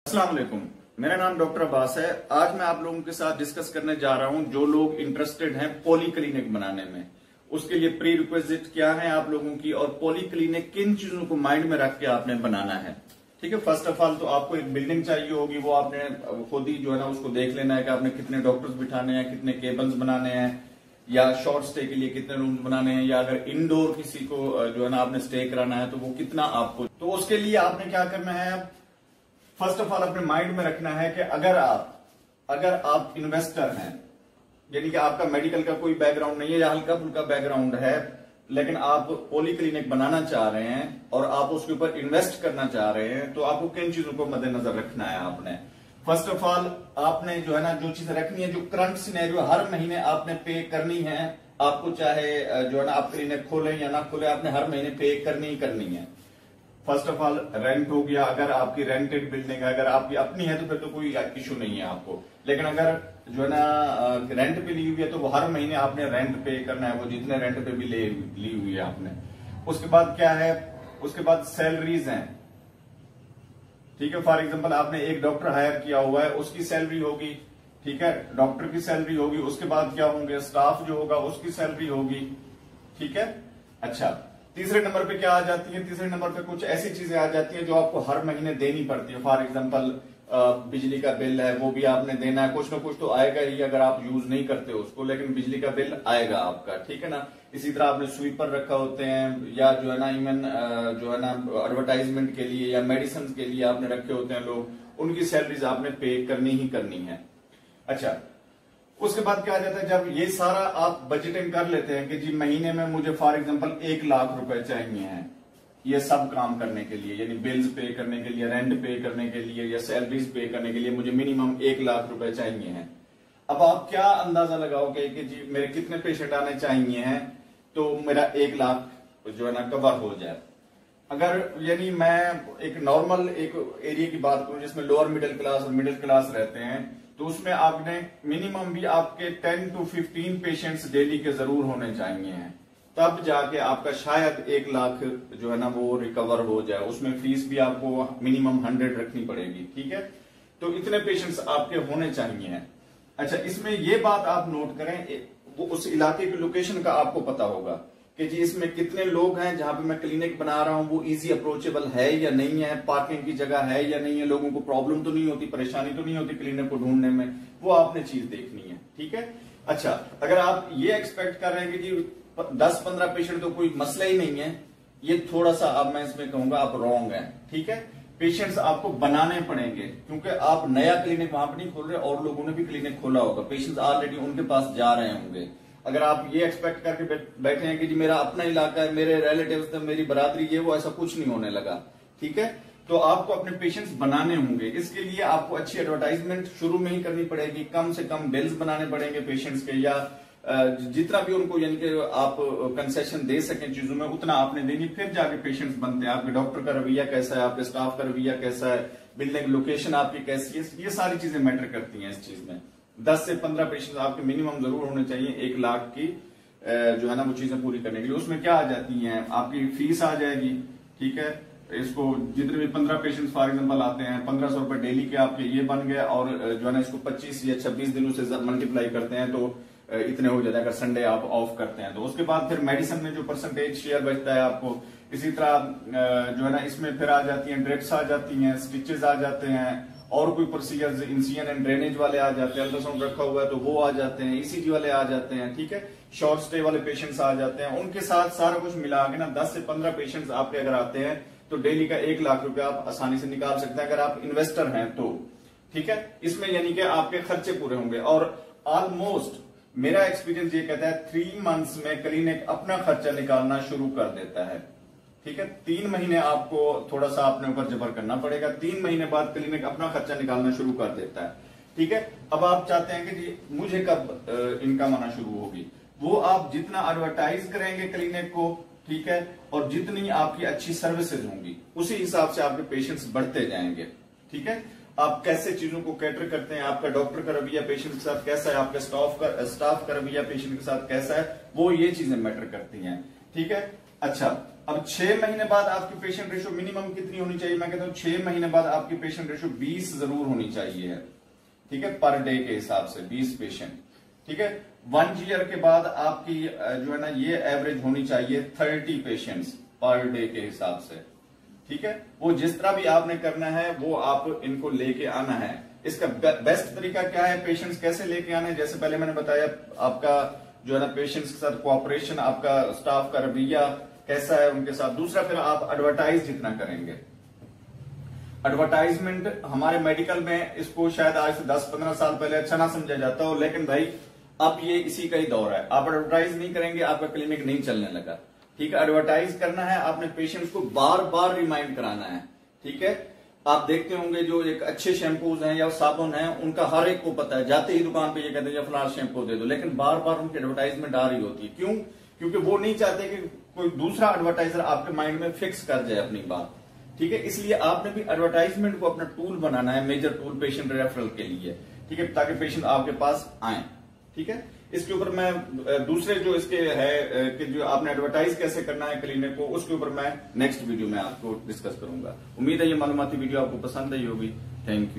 अस्सलाम वालेकुम। मेरा नाम डॉक्टर अब्बास है। आज मैं आप लोगों के साथ डिस्कस करने जा रहा हूं जो लोग इंटरेस्टेड हैं पॉली क्लिनिक बनाने में, उसके लिए प्री रिक्विजिट क्या है आप लोगों की और पॉली क्लिनिक किन चीजों को माइंड में रख के आपने बनाना है। ठीक है, फर्स्ट ऑफ ऑल तो आपको एक बिल्डिंग चाहिए होगी, वो आपने खुद ही जो है ना उसको देख लेना है कि आपने कितने डॉक्टर्स बिठाने हैं, कितने केबल्स बनाने हैं, या शॉर्ट स्टे के लिए कितने रूम्स बनाने हैं, या अगर इंडोर किसी को जो है ना आपने स्टे कराना है तो वो कितना आपको। तो उसके लिए आपने क्या करना है, फर्स्ट ऑफ ऑल अपने माइंड में रखना है कि अगर आप इन्वेस्टर हैं, यानी कि आपका मेडिकल का कोई बैकग्राउंड नहीं है या हल्का फुल्का बैकग्राउंड है, लेकिन आप पॉली क्लिनिक बनाना चाह रहे हैं और आप उसके ऊपर इन्वेस्ट करना चाह रहे हैं, तो आपको किन चीजों को मद्देनजर रखना है। आपने फर्स्ट ऑफ ऑल आपने जो है ना जो चीज रखनी है, जो करंट सिनेरियो हर महीने आपने पे करनी है, आपको चाहे जो है ना आप क्लिनिक खोले या ना खोले, आपने हर महीने पे करनी ही करनी है। फर्स्ट ऑफ ऑल रेंट हो गया, अगर आपकी रेंटेड बिल्डिंग है, अगर आपकी अपनी है तो फिर तो कोई इश्यू नहीं है आपको, लेकिन अगर जो है ना रेंट पे ली हुई है तो वो हर महीने आपने रेंट पे करना है, वो जितने रेंट पे भी ली हुई है आपने। उसके बाद क्या है, उसके बाद सैलरीज हैं। ठीक है, फॉर एग्जांपल आपने एक डॉक्टर हायर किया हुआ है, उसकी सैलरी होगी, ठीक है, डॉक्टर की सैलरी होगी। उसके बाद क्या होंगे, स्टाफ जो होगा उसकी सैलरी होगी। ठीक है, अच्छा, तीसरे नंबर पे क्या आ जाती है, तीसरे नंबर पे कुछ ऐसी चीजें आ जाती हैं जो आपको हर महीने देनी पड़ती है। फॉर एग्जांपल बिजली का बिल है, वो भी आपने देना है, कुछ ना कुछ तो आएगा ही, अगर आप यूज नहीं करते उसको, लेकिन बिजली का बिल आएगा आपका। ठीक है ना, इसी तरह आपने स्वीपर रखा होते हैं, या जो है ना इवन जो है ना एडवर्टाइजमेंट के लिए या मेडिसिन के लिए आपने रखे होते हैं लोग, उनकी सैलरीज आपने पे करनी ही करनी है। अच्छा, उसके बाद क्या आ जाता है, जब ये सारा आप बजटिंग कर लेते हैं कि जी महीने में मुझे फॉर एग्जांपल 1 लाख रुपए चाहिए हैं ये सब काम करने के लिए, यानी बिल्स पे करने के लिए, रेंट पे करने के लिए, या सैलरीज पे करने के लिए मुझे मिनिमम 1 लाख रुपए चाहिए हैं। अब आप क्या अंदाजा लगाओगे कि जी मेरे कितने पेशेंट आने चाहिए हैं तो मेरा 1 लाख जो है ना कवर हो जाए। अगर यानी मैं एक नॉर्मल एक एरिया की बात करूं जिसमें लोअर मिडिल क्लास और मिडिल क्लास रहते हैं, तो उसमें आपने मिनिमम भी आपके 10 to 15 पेशेंट्स डेली के जरूर होने चाहिए हैं, तब जाके आपका शायद 1 लाख जो है ना वो रिकवर हो जाए। उसमें फीस भी आपको मिनिमम 100 रखनी पड़ेगी। ठीक है, तो इतने पेशेंट्स आपके होने चाहिए। अच्छा, इसमें ये बात आप नोट करें, वो उस इलाके की लोकेशन का आपको पता होगा कि जी इसमें कितने लोग हैं, जहां पे मैं क्लिनिक बना रहा हूं वो इजी अप्रोचेबल है या नहीं है, पार्किंग की जगह है या नहीं है, लोगों को प्रॉब्लम तो नहीं होती, परेशानी तो नहीं होती क्लिनिक को ढूंढने में, वो आपने चीज देखनी है। ठीक है, अच्छा, अगर आप ये एक्सपेक्ट कर रहे हैं कि जी 10-15 पेशेंट तो कोई मसला ही नहीं है, ये थोड़ा सा अब मैं इसमें कहूंगा आप रॉन्ग है। ठीक है, पेशेंट्स आपको बनाने पड़ेंगे, क्योंकि आप नया क्लिनिक वहां पर नहीं खोल रहे, और लोगों ने भी क्लिनिक खोला होगा, पेशेंट्स ऑलरेडी उनके पास जा रहे होंगे। अगर आप ये एक्सपेक्ट करके बैठे हैं कि जी मेरा अपना इलाका है, मेरे रिलेटिव्स है, मेरी बरादरी, ये वो, ऐसा कुछ नहीं होने लगा। ठीक है, तो आपको अपने पेशेंट्स बनाने होंगे, इसके लिए आपको अच्छी एडवर्टाइजमेंट शुरू में ही करनी पड़ेगी, कम से कम बिल्स बनाने पड़ेंगे पेशेंट्स के, या जितना भी उनको यानी कि आप कंसेशन दे सकें चीजों में उतना आपने देनी, फिर जाके पेशेंट्स बनते हैं। आपके डॉक्टर का रवैया कैसा है, आपके स्टाफ का रवैया कैसा है, बिल्डिंग लोकेशन आपकी कैसी है, ये सारी चीजें मैटर करती हैं इस चीज में। 10 से 15 पेशेंट्स आपके मिनिमम जरूर होने चाहिए 1 लाख की जो है ना वो चीजें पूरी करने के लिए। उसमें क्या आ जाती हैं, आपकी फीस आ जाएगी। ठीक है, इसको जितने भी 15 पेशेंट्स फॉर एग्जांपल आते हैं, 1500 रुपए डेली के आपके ये बन गए, और जो है ना इसको 25 या 26 दिनों से मल्टीप्लाई करते हैं तो इतने हो जाते हैं, अगर संडे आप ऑफ करते हैं तो। उसके बाद फिर मेडिसिन में जो परसेंटेज शेयर बचता है आपको, इसी तरह जो है ना इसमें फिर आ जाती हैं ड्रिप्स आ जाती हैं, स्टिचेस आ जाते हैं, और कोई प्रोसीजर्स इंसिजन एंड ड्रेनेज वाले आ जाते हैं, अल्ट्रासाउंड रखा हुआ है तो वो आ जाते हैं, ईसीजी वाले आ जाते हैं। ठीक है, शॉर्ट स्टे वाले पेशेंट्स आ जाते हैं, उनके साथ सारा कुछ मिला के ना 10 से 15 पेशेंट्स आपके अगर आते हैं तो डेली का 1 लाख रुपया आप आसानी से निकाल सकते हैं, अगर आप इन्वेस्टर हैं तो। ठीक है, इसमें यानी कि आपके खर्चे पूरे होंगे, और ऑलमोस्ट मेरा एक्सपीरियंस ये कहता है 3 मंथ्स में क्लिनिक अपना खर्चा निकालना शुरू कर देता है। ठीक है, 3 महीने आपको थोड़ा सा अपने ऊपर जबर करना पड़ेगा, 3 महीने बाद क्लिनिक अपना खर्चा निकालना शुरू कर देता है। ठीक है, अब आप चाहते हैं कि जी मुझे कब इनकम आना शुरू होगी, वो आप जितना एडवर्टाइज करेंगे क्लिनिक को, ठीक है, और जितनी आपकी अच्छी सर्विसेज होंगी उसी हिसाब से आपके पेशेंट्स बढ़ते जाएंगे। ठीक है, आप कैसे चीजों को कैटर करते हैं, आपका डॉक्टर का रवैया पेशेंट के साथ कैसा है, आपका स्टाफ का रवैया पेशेंट के साथ कैसा है, वो ये चीजें मैटर करती हैं। ठीक है, अच्छा, अब 6 महीने बाद आपकी पेशेंट रेशो मिनिमम कितनी होनी चाहिए? मैं कहता हूं 6 महीने बाद आपकी पेशेंट रेशो 20 जरूर होनी चाहिए, ठीक है, पर डे के हिसाब से 20 पेशेंट, ठीक है। 1 ईयर के बाद आपकी जो है ना ये एवरेज होनी चाहिए 30 पेशेंट्स पर डे के हिसाब से, ठीक है। वो जिस तरह भी आपने करना है वो आप इनको लेके आना है। इसका बेस्ट तरीका क्या है, पेशेंट्स कैसे लेके आने? जैसे पहले मैंने बताया, आपका जो है ना पेशेंट्स के साथ कोऑपरेशन, आपका स्टाफ का रवैया कैसा है उनके साथ। दूसरा, फिर आप एडवर्टाइज जितना करेंगे। एडवर्टाइजमेंट हमारे मेडिकल में इसको शायद आज से 10-15 साल पहले अच्छा ना समझा जाता हो, लेकिन भाई अब ये इसी का ही दौर है। आप एडवर्टाइज नहीं करेंगे, आपका क्लिनिक नहीं चलने लगा, ठीक है। एडवर्टाइज करना है, आपने पेशेंट्स को बार बार रिमाइंड कराना है, ठीक है। आप देखते होंगे जो एक अच्छे शैम्पूज हैं या साबुन हैं, उनका हर एक को पता है, जाते ही दुकान पे ये कहते हैं फलाना शैम्पू दे दो, लेकिन बार बार उनकी एडवर्टाइजमेंट आ रही होती है। क्यों? क्योंकि वो नहीं चाहते कि कोई दूसरा एडवर्टाइजर आपके माइंड में फिक्स कर जाए अपनी बात, ठीक है। इसलिए आपने भी एडवर्टाइजमेंट को अपना टूल बनाना है, मेजर टूल पेशेंट रेफरल के लिए, ठीक है, ताकि पेशेंट आपके पास आए, ठीक है। इसके ऊपर मैं दूसरे जो इसके है कि जो आपने एडवर्टाइज कैसे करना है क्लिनिक को, उसके ऊपर मैं नेक्स्ट वीडियो में आपको डिस्कस करूंगा। उम्मीद है ये मालूमाती वीडियो आपको पसंद आई होगी। Thank you.